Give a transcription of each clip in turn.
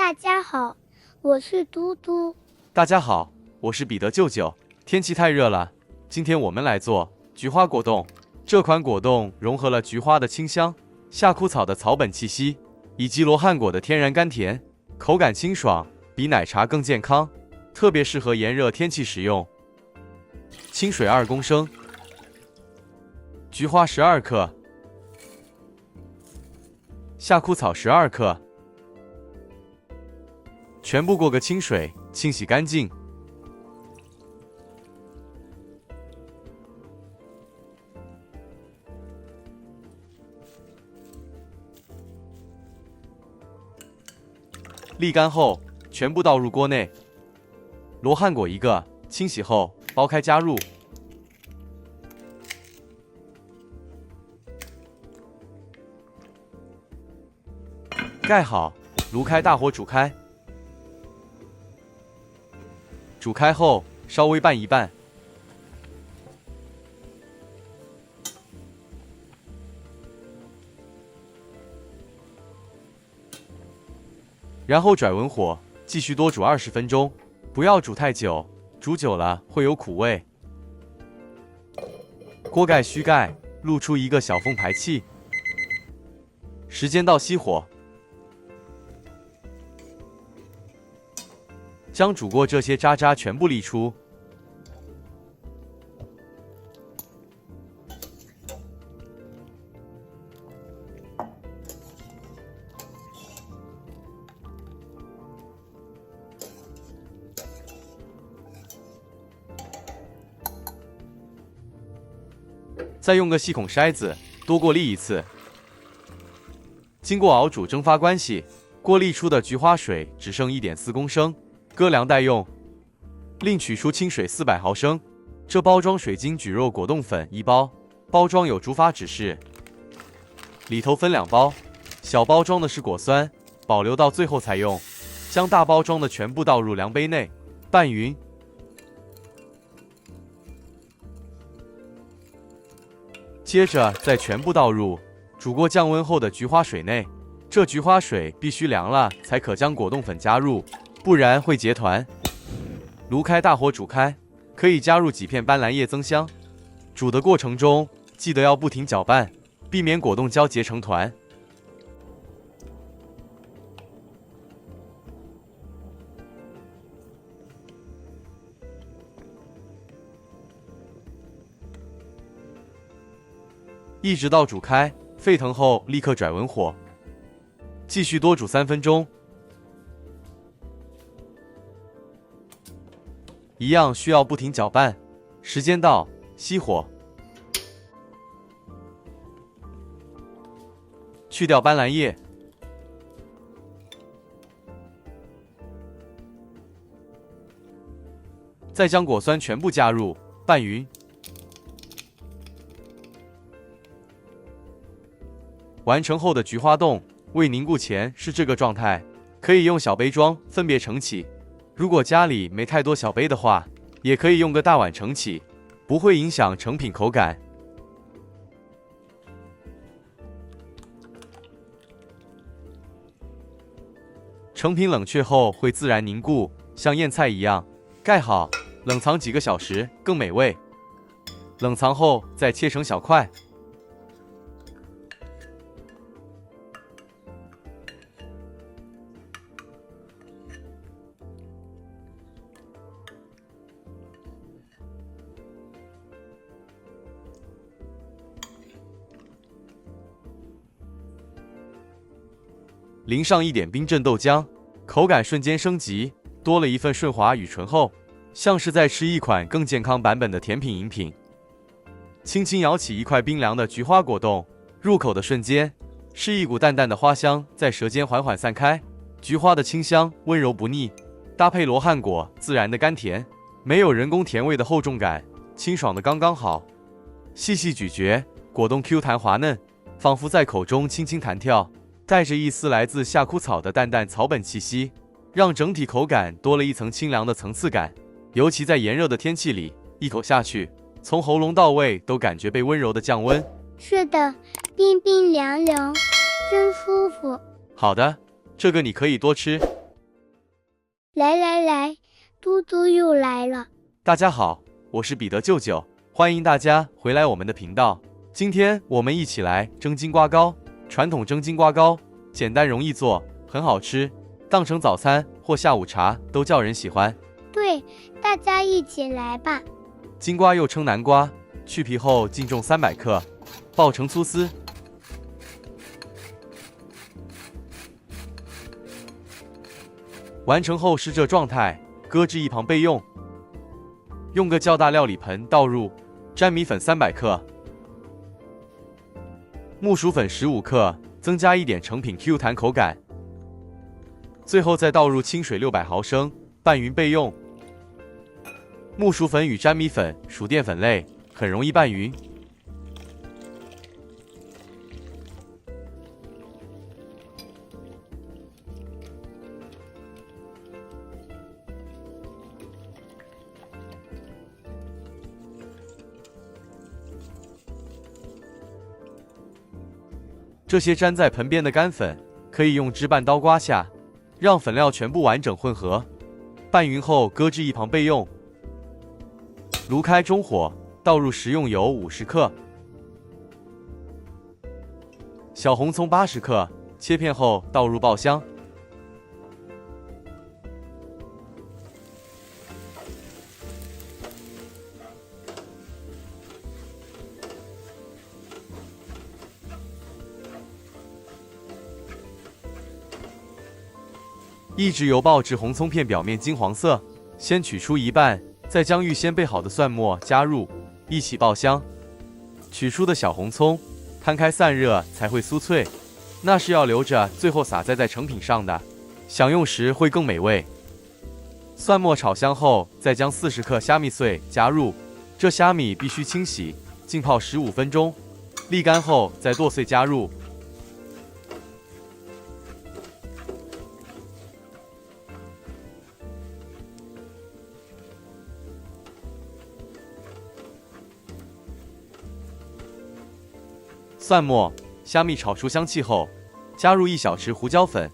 大家好，我是嘟嘟。大家好，我是彼得舅舅。天气太热了，今天我們來做菊花果凍。這款果凍融合了菊花的清香、夏枯草的草本氣息，以及羅漢果的天然甘甜，口感清爽，比奶茶更健康，特別適合炎熱天氣食用。清水2公升，菊花12克，夏枯草12克，全部过個清水，清洗乾淨。瀝乾後，全部倒入鍋內。羅漢果1個，清洗後剝開加入。蓋好，爐開大火煮開。煮開後，稍微拌一拌。然後轉文火，繼續多煮20分鐘，不要煮太久，煮久了會有苦味。鍋蓋虛蓋，露出一個小縫排氣。時間到熄火。將煮過這些渣渣全部瀝出。再用個細孔篩子多過濾一次。經過熬煮蒸發關係，過濾出的菊花水只剩1.4公升。割涼待用。另取出清水400毫升，這包裝水晶蒟蒻果凍粉1包，包裝有煮法指示。裡頭分2包，小包裝的是果酸，保留到最後才用。將大包裝的全部倒入量杯內，拌勻。接着再全部倒入煮過降溫後的菊花水內，這菊花水必須涼了才可將果凍粉加入。不然會結團。爐開大火煮開，可以加入幾片斑蘭葉增香。煮的過程中，記得要不停攪拌，避免果凍膠結成團。一直到煮開，沸騰後立刻轉文火，繼續多煮3分鐘。一樣需要不停攪拌，時間到，熄火。去掉斑蘭葉，再將果酸全部加入，拌勻。完成後的菊花凍，未凝固前是這個狀態，可以用小杯裝，分別盛起。如果家裡沒太多小杯的話，也可以用個大碗盛起，不會影響成品口感。成品冷卻後會自然凝固，像醃菜一樣。蓋好，冷藏幾個小時更美味。冷藏後再切成小塊。淋上一點冰鎮豆漿，口感瞬間升級，多了一份順滑與醇厚，像是在吃一款更健康版本的甜品飲品。輕輕咬起一塊冰涼的菊花果凍，入口的瞬間，是一股淡淡的花香在舌尖緩緩散開，菊花的清香溫柔不膩，搭配羅漢果自然的甘甜，沒有人工甜味的厚重感，清爽的剛剛好。細細咀嚼，果凍 Q 彈滑嫩，仿佛在口中輕輕彈跳。帶着一絲來自夏枯草的淡淡草本氣息，讓整體口感多了一層清涼的層次感。尤其在炎熱的天氣裡，一口下去，從喉嚨到胃都感覺被溫柔的降溫。是的，冰冰涼涼，真舒服。好的，這個你可以多吃。來來來，嘟嘟又來了。大家好，我是彼得舅舅，歡迎大家回來我們的頻道。今天我們一起來蒸金瓜糕。傳統蒸金瓜糕簡單容易做，很好吃，當成早餐或下午茶都叫人喜歡。對，大家一起來吧。金瓜又稱南瓜，去皮後淨重300克，爆成粗絲。完成後是這狀態，擱置一旁備用。用個較大料理盆倒入粘米粉300克、木薯粉15克，增加一點成品 Q 彈口感。最後再倒入清水600毫升，拌勻備用。木薯粉與粘米粉屬澱粉類，很容易拌勻。這些粘在盆邊的乾粉，可以用支拌刀刮下，讓粉料全部完整混合。拌勻後擱置一旁備用。爐開中火，倒入食用油50克，小紅蔥80克，切片後倒入爆香。一直油爆至紅蔥片表面金黃色，先取出一半，再將預先備好的蒜末加入，一起爆香。取出的小紅蔥攤開散熱才會酥脆，那是要留着最後撒在成品上的，享用時會更美味。蒜末炒香後，再將40克蝦米碎加入，這蝦米必須清洗，浸泡15分鐘，瀝乾後再剁碎加入。蒜末、蝦米炒出香氣後，加入1小匙胡椒粉、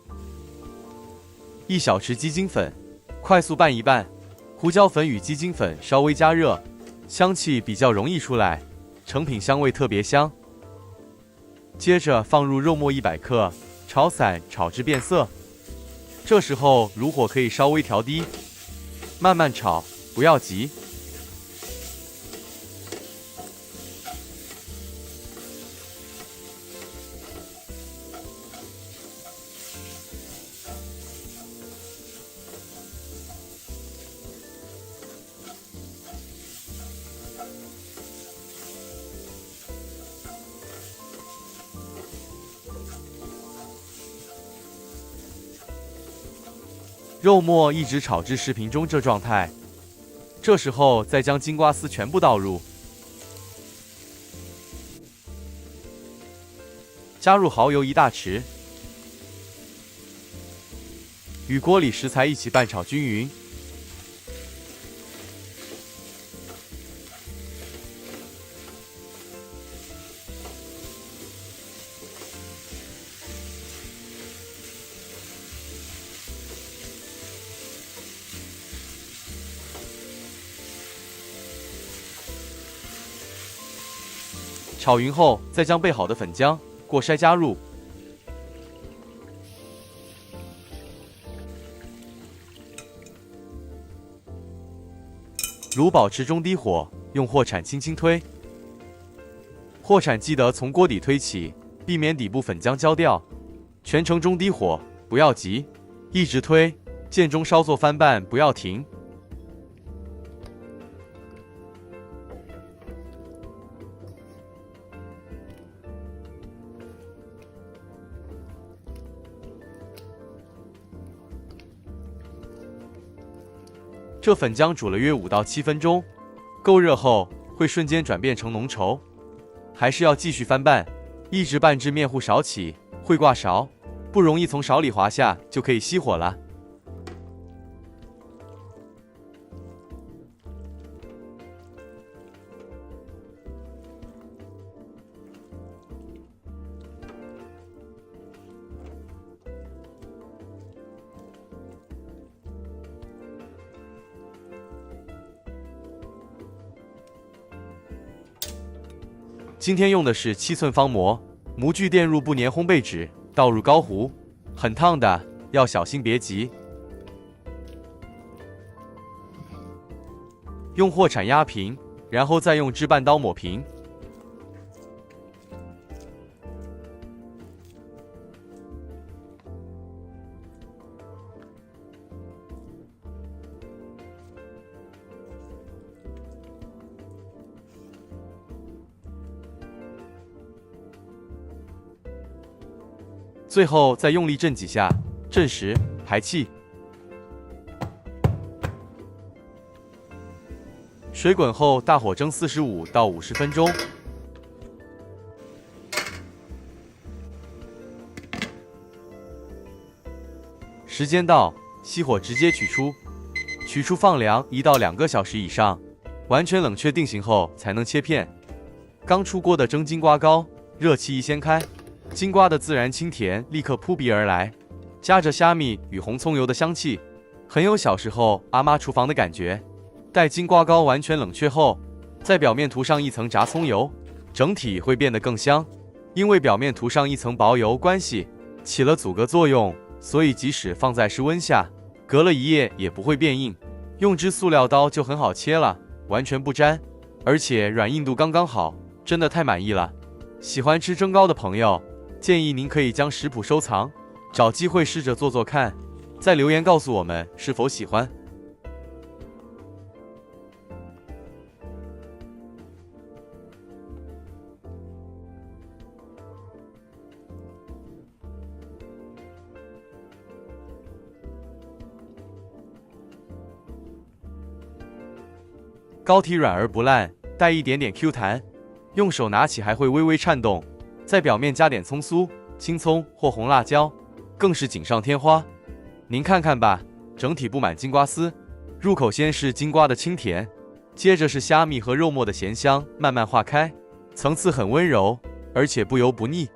1小匙雞精粉，快速拌一拌。胡椒粉與雞精粉稍微加熱，香氣比較容易出來，成品香味特別香。接着放入肉末100克，炒散炒至變色。這時候爐火可以稍微調低，慢慢炒，不要急。肉末一直炒至視頻中這狀態，這時候再將金瓜絲全部倒入，加入蠔油1大匙，與鍋裡食材一起拌炒均勻。炒勻後，再將備好的粉漿過篩加入，爐保持中低火，用貨鏟輕輕推，貨鏟記得從鍋底推起，避免底部粉漿焦掉。全程中低火，不要急，一直推，間中稍作翻拌，不要停。這粉漿煮了約5到7分鐘，夠熱後會瞬間轉變成濃稠，還是要繼續翻拌，一直拌至麵糊少起，會掛勺，不容易從勺裡滑下，就可以熄火了。今天用的是7寸方模，模具墊入不粘烘焙紙，倒入高壺，很燙的，要小心別急。用貨鏟壓平，然後再用製拌刀抹平。最後再用力震幾下，震實，排氣。水滾後，大火蒸45到50分鐘。時間到，熄火直接取出。取出放涼1到2個小時以上，完全冷卻定型後才能切片。剛出鍋的蒸金瓜糕，熱氣一掀開，金瓜的自然清甜立刻撲鼻而來，夾着蝦米與紅蔥油的香氣，很有小時候阿媽廚房的感覺。待金瓜糕完全冷卻後，在表面塗上一層炸蔥油，整體會變得更香。因為表面塗上一層薄油關係，起了阻隔作用，所以即使放在室溫下，隔了一夜也不會變硬。用支塑料刀就很好切了，完全不粘，而且軟硬度剛剛好，真的太滿意了。喜歡吃蒸糕的朋友，建議您可以將食譜收藏，找機會試着做做看，再留言告訴我們是否喜歡。糕體軟而不爛，帶一點點 Q 彈，用手拿起還會微微顫動。在表面加點蔥酥、青蔥或紅辣椒，更是錦上添花。您看看吧，整體布滿金瓜絲，入口先是金瓜的清甜，接着是蝦米和肉末的鹹香慢慢化開，層次很溫柔，而且不油不膩。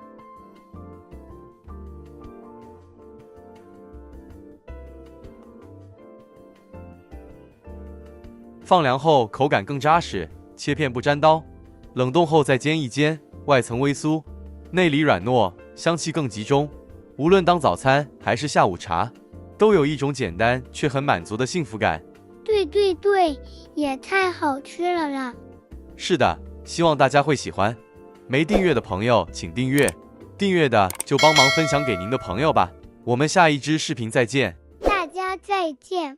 放涼後口感更扎實，切片不沾刀。冷凍後再煎一煎，外層微酥，內裡軟糯，香氣更集中。無論當早餐還是下午茶，都有一種簡單卻很滿足的幸福感。對，也太好吃了啦！是的，希望大家會喜歡。沒訂閱的朋友請訂閱，訂閱的就幫忙分享給您的朋友吧。我們下一支視頻再見。大家再見。